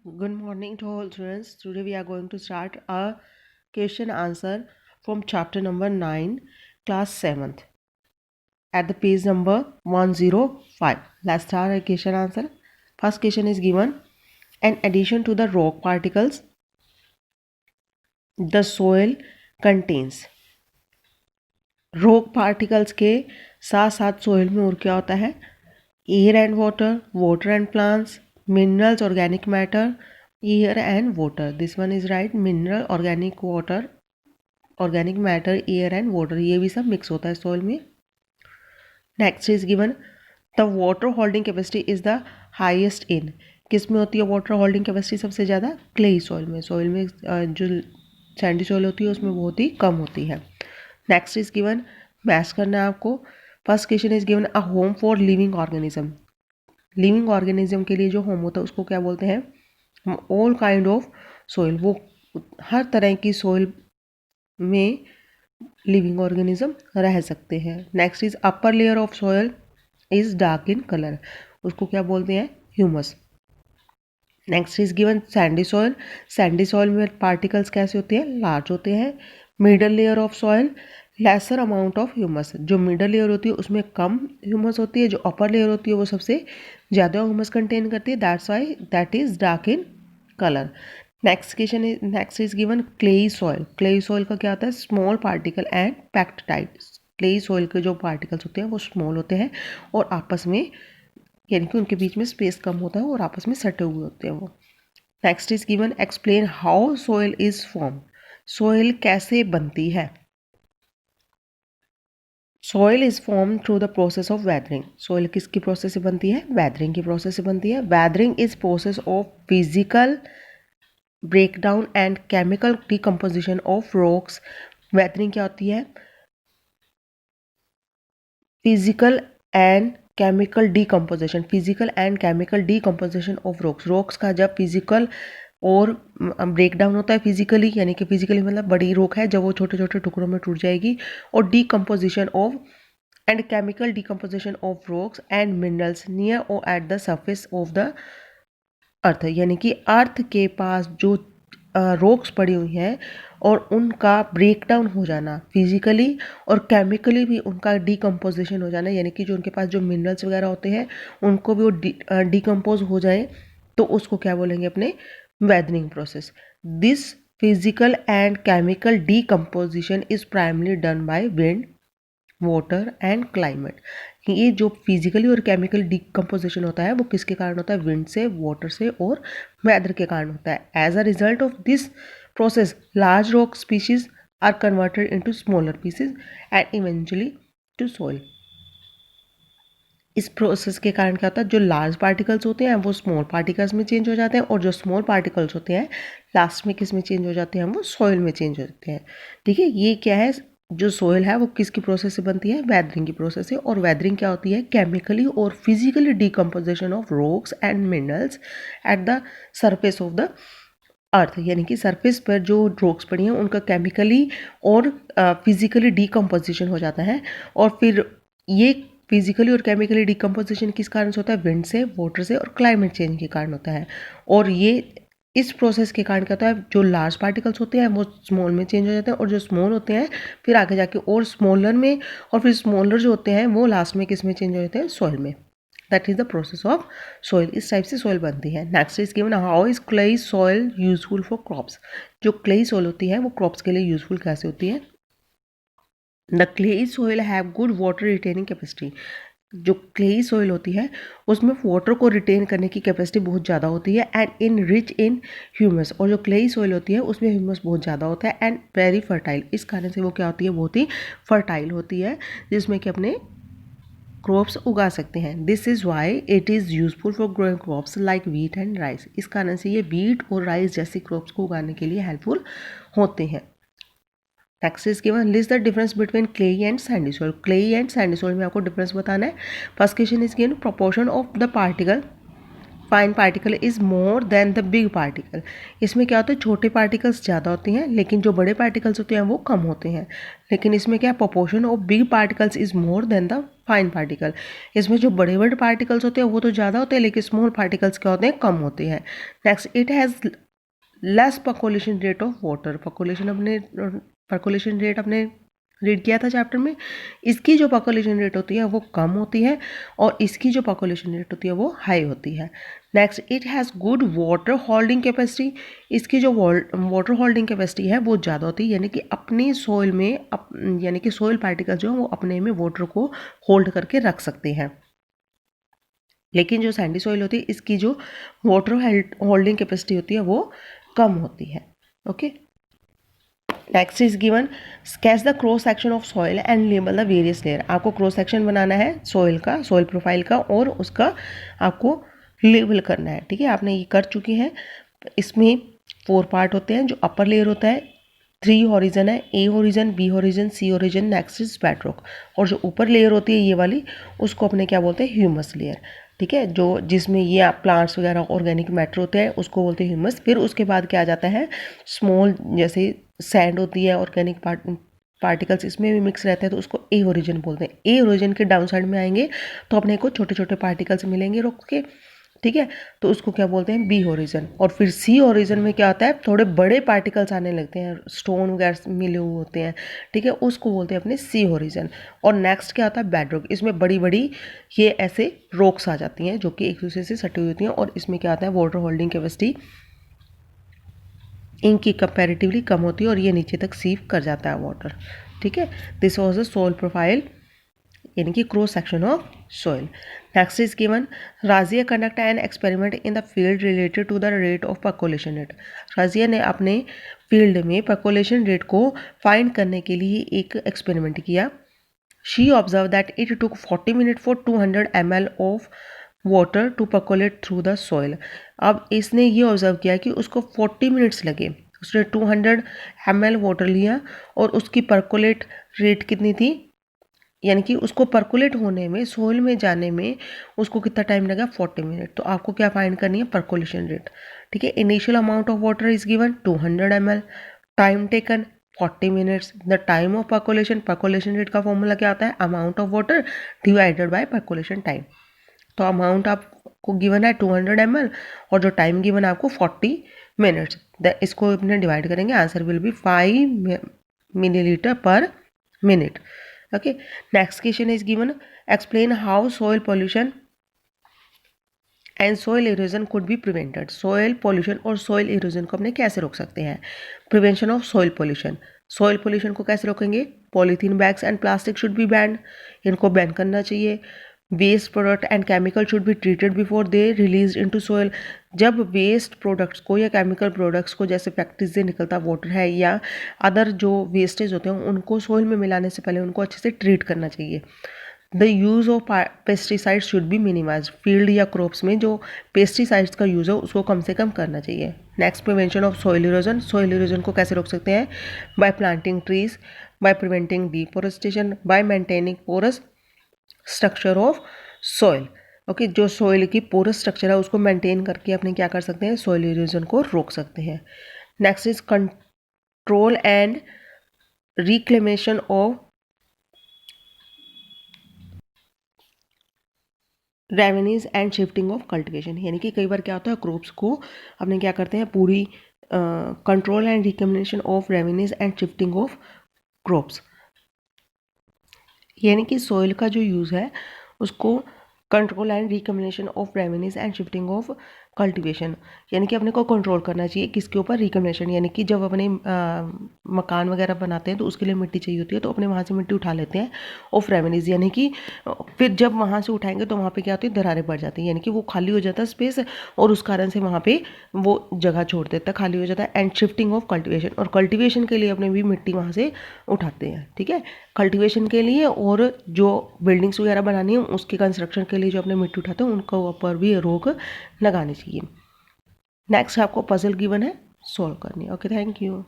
Good morning to all students. Today we are going to start a question answer from chapter number 9, class 7th at the page number 105. Let's start our question answer. First question is given. In addition to the rock particles, the soil contains. Rock particles के साथ साथ soil में और क्या होता है? Air and water, water and plants, minerals, organic matter, air and water. This one is right. Mineral, organic water, organic matter, air and water, ये भी सब मिक्स होता है सॉइल में. Next is given the water holding capacity is the highest in. किस में होती है वाटर होल्डिंग कैपेसिटी सबसे ज़्यादा? क्लेई सॉइल में. सॉइल में जो सैंडी सॉइल होती है उसमें बहुत ही कम होती है. नेक्स्ट इज गिवन, मैच करना है आपको. First question is given a home for living organism. Living organism के लिए जो होम होता है उसको क्या बोलते हैं? All kind of soil. वो हर तरह की सोइल में लिविंग ऑर्गेनिज्म रह सकते हैं. Next is upper layer of soil is dark in colour. उसको क्या बोलते हैं? Humus. Next is given Sandy soil. Sandy soil में पार्टिकल्स कैसे होते हैं? लार्ज होते हैं. Middle layer of soil lesser amount of humus. जो मिडल लेयर होती है उसमें कम ह्यूमस होती है. जो अपर लेयर होती है वो सबसे ज़्यादा ह्यूमस कंटेन करती है. That's why that is dark in colour. Next is given clayey soil. Clayey soil का क्या होता है? Small particle and packed tight. Clayey soil के जो पार्टिकल्स होते हैं वो स्मॉल होते हैं और आपस में, यानी कि उनके बीच में स्पेस कम होता है और आपस में सटे हुए होते हैं वो. Next is given explain how soil is form. Soil कैसे बनती है? Soil is form through the process of weathering. Soil किसकी प्रोसेस से बनती है? वेदरिंग की प्रोसेस से बनती है. Weathering is process of physical breakdown and chemical decomposition of rocks. Weathering क्या होती है? Physical and chemical decomposition. Physical and chemical decomposition of rocks. Rocks का जब फिजिकल और ब्रेकडाउन होता है फिजिकली, यानी कि फिजिकली मतलब बड़ी रॉक है जब वो छोटे छोटे टुकड़ों में टूट जाएगी, और decomposition of and chemical decomposition of rocks and minerals near और at the surface of the earth. यानी कि अर्थ के पास जो रॉक्स पड़ी हुई हैं और उनका ब्रेकडाउन हो जाना फिजिकली और केमिकली भी उनका डिकम्पोजिशन हो जाना, यानी कि जो उनके पास जो मिनरल्स वगैरह होते हैं उनको भी वो डिकम्पोज हो जाए, तो उसको क्या बोलेंगे? अपने weathering process. This physical and chemical decomposition is primarily done by wind, water and climate. ये जो फिजिकली और केमिकल डिकम्पोजिशन होता है वो किसके कारण होता है? विंड से, वाटर से और वेदर के कारण होता है. As a result of this process large rock species are converted into smaller pieces and eventually to soil. इस प्रोसेस के कारण क्या होता है? जो लार्ज पार्टिकल्स होते हैं वो स्मॉल पार्टिकल्स में चेंज हो जाते हैं और जो स्मॉल पार्टिकल्स होते हैं लास्ट में किस में चेंज हो जाते हैं? वो सॉइल में चेंज हो जाते हैं. ठीक है, ये क्या है? जो सोइल है वो किसकी प्रोसेस से बनती है? वेदरिंग की प्रोसेस से. और वेदरिंग क्या होती है? केमिकली और physically decomposition of rocks and minerals eight the surface of the earth. यानी कि सरफेस पर जो रॉक्स पड़ी हैं उनका केमिकली और फिजिकली डिकम्पोजिशन हो जाता है. और फिर ये फिजिकली और केमिकली डिकम्पोजिशन किस कारण से होता है? विंड से, वाटर से और क्लाइमेट चेंज के कारण होता है. और ये इस प्रोसेस के कारण क्या होता है? जो लार्ज पार्टिकल्स होते हैं वो स्मॉल में चेंज हो जाते हैं और जो स्मॉल होते हैं फिर आगे जाके और स्मॉलर में, और फिर स्मॉलर जो होते हैं वो लास्ट में किस में चेंज हो जाते हैं? सॉइल में. That is the process of soil. इस टाइप से सॉइल बनती है. Next is given how is clayey soil useful for crops. जो क्लेई सॉइल होती है वो क्रॉप्स के लिए यूजफुल कैसे होती है? The clayey soil have good water retaining capacity. जो क्लेई सॉइल होती है उसमें वाटर को रिटेन करने की कैपेसिटी बहुत ज़्यादा होती है and in rich in humus. और जो क्लेई सॉइल होती है उसमें ह्यूमस बहुत ज़्यादा होता है एंड वेरी फर्टाइल. इस कारण से वो क्या होती है? बहुत ही फर्टाइल होती है जिसमें कि अपने क्रॉप्स उगा सकते हैं. This is why it is useful for growing crops like wheat and rice. इस कारण से ये वीट और राइस जैसी क्रॉप्स को उगाने के लिए हेल्पफुल होते हैं. Next is given list the difference between clay and sandy soil. Clay and sandy soil में आपको डिफरेंस बताना है. First question is given proportion of the particle fine particle is more than the big particle. इसमें क्या होता है, छोटे particles ज़्यादा होते हैं लेकिन जो बड़े पार्टिकल्स होते हैं वो कम होते हैं। लेकिन इसमें क्या, proportion of big particles is more than the fine particle. इसमें जो बड़े बड़े पार्टिकल्स होते हैं वो तो ज़्यादा होते हैं लेकिन स्मॉल पार्टिकल्स क्या होते हैं, कम होते हैं। Next, it has less percolation rate of water. Percolation rate अपने रीड किया था चैप्टर में। इसकी जो पर्कोलेशन रेट होती है वो कम होती है और इसकी जो पर्कोलेशन रेट होती है वो हाई होती है। Next, it has good water holding capacity. इसकी जो वाटर होल्डिंग कैपेसिटी है वो ज़्यादा होती है, यानी कि अपनी सॉइल में यानी कि सॉइल पार्टिकल जो है वो अपने में वाटर को होल्ड करके रख सकते हैं। लेकिन जो सैंडी सॉइल होती है इसकी जो वाटर होल्डिंग कैपेसिटी होती है वो कम होती है। Okay, next is given, sketch the cross section of soil and label the various layer. आपको क्रॉस सेक्शन बनाना है सॉइल का, सॉइल प्रोफाइल का, और उसका आपको लेबल करना है। ठीक है, आपने ये कर चुके हैं। इसमें 4 पार्ट होते हैं। जो अपर लेयर होता है 3 हॉरिजन है, A horizon, B horizon, C horizon, next is bedrock. और जो ऊपर लेयर होती है ये वाली, उसको अपने क्या बोलते हैं, ह्यूमस लेयर। ठीक है, जो जिसमें ये प्लांट्स वगैरह ऑर्गेनिक मैटर होते हैं उसको बोलते हैं ह्यूमस। फिर उसके बाद क्या आ जाता है, स्मॉल जैसे सैंड होती है, ऑर्गेनिक पार्टिकल्स इसमें भी मिक्स रहते हैं तो उसको ए ओरिजिन बोलते हैं। ए ओरिजिन के डाउन साइड में आएंगे तो अपने को छोटे छोटे पार्टिकल्स मिलेंगे रोक के। ठीक है, तो उसको क्या बोलते हैं, बी ओरिजिन। और फिर सी ओरिजिन में क्या होता है, थोड़े बड़े पार्टिकल्स आने लगते हैं, स्टोन वगैरह मिले हुए होते हैं। ठीक है, उसको बोलते हैं अपने सी ओरिजिन। और नेक्स्ट क्या होता है, बेडरॉक। इसमें बड़ी बड़ी ये ऐसे रॉक्स आ जाती हैं जो कि एक दूसरे से सटी हुई होती हैं। और इसमें क्या आता है, वाटर होल्डिंग कैपेसिटी इनकी कंपैरेटिवली कम होती है और ये नीचे तक सीव कर जाता है वाटर। ठीक है, this was a soil profile यानी कि cross section of soil. Next is given, Razia conduct an experiment in the field related to the rate of percolation rate. Razia ने अपने फील्ड में पर्कोलेशन रेट को फाइंड करने के लिए एक एक्सपेरिमेंट किया। She observed that it took 40 minute for 200 ml of water to percolate through the soil. अब इसने ये ऑब्जर्व किया कि उसको 40 मिनट्स लगे। उसने 200 ml वाटर लिया और उसकी पर्कोलेट रेट कितनी थी, यानी कि उसको पर्कुलेट होने में, सोइल में जाने में उसको कितना टाइम लगा, 40 मिनट। तो आपको क्या फाइंड करनी है, पर्कुलेशन रेट। ठीक है, initial amount of water is given 200 ml, time taken 40 minutes. The time of percolation rate का फॉर्मूला क्या आता है, amount of water divided by percolation time. तो अमाउंट आपको गिवन है 200 ml और जो टाइम गिवन है आपको 40 मिनट्स। इसको अपने डिवाइड करेंगे, आंसर विल बी 5 मिलीलीटर पर minute. Okay, next question is given, explain how soil pollution and soil erosion could be prevented। soil pollution और soil erosion को अपने कैसे रोक सकते हैं। prevention of soil pollution, soil pollution को कैसे रोकेंगे, polythene bags and plastic should be banned, इनको बैन करना चाहिए। Waste product and chemical should be treated before they release into soil. जब वेस्ट प्रोडक्ट्स को या केमिकल प्रोडक्ट्स को, जैसे फैक्ट्री से निकलता वाटर है या अदर जो वेस्टेज होते हैं, उनको सोइल में मिलाने से पहले उनको अच्छे से ट्रीट करना चाहिए। The use of pesticides should be minimise. Field या क्रॉप्स में जो पेस्टिसाइड्स का यूज़ हो उसको कम से कम करना चाहिए। Next, prevention of soil erosion. Soil erosion को कैसे रोक सकते हैं, by planting trees, by preventing deforestation, by maintaining porous structure of soil. Okay, जो सॉइल की पोरस स्ट्रक्चर है उसको मेंटेन करके अपने क्या कर सकते हैं, सॉइल इरोजन को रोक सकते हैं। Next is control and reclamation of revenues and shifting of cultivation. यानी कि कई बार क्या होता है, क्रॉप्स को अपने क्या करते हैं, पूरी control and reclamation of revenues and shifting of crops. यानी कि सॉइल का जो यूज़ है उसको control and recombination of revenues and shifting of cultivation, यानी कि अपने को कंट्रोल करना चाहिए किसके ऊपर, रिकम्बिनेशन। यानी कि जब अपने मकान वगैरह बनाते हैं तो उसके लिए मिट्टी चाहिए होती है तो अपने वहाँ से मिट्टी उठा लेते हैं। ऑफ रेवेन्यूज यानी कि फिर जब वहाँ से उठाएंगे तो वहाँ पे क्या होती है, दरारें पड़ जाती हैं, यानी कि वो खाली हो जाता है स्पेस और उस कारण से वहाँ पे वो जगह छोड़ देता है, खाली हो जाता है। एंड शिफ्टिंग ऑफ कल्टिवेशन, और कल्टिवेशन के लिए अपने भी मिट्टी वहाँ से उठाते हैं। ठीक है, कल्टिवेशन के लिए और जो बिल्डिंग्स वगैरह बनानी है उसके कंस्ट्रक्शन के लिए जो अपने मिट्टी उठाते हैं उनके ऊपर भी रोक लगानी चाहिए। नेक्स्ट आपको पजल गिवन है, सॉल्व करनी है। Okay, thank you.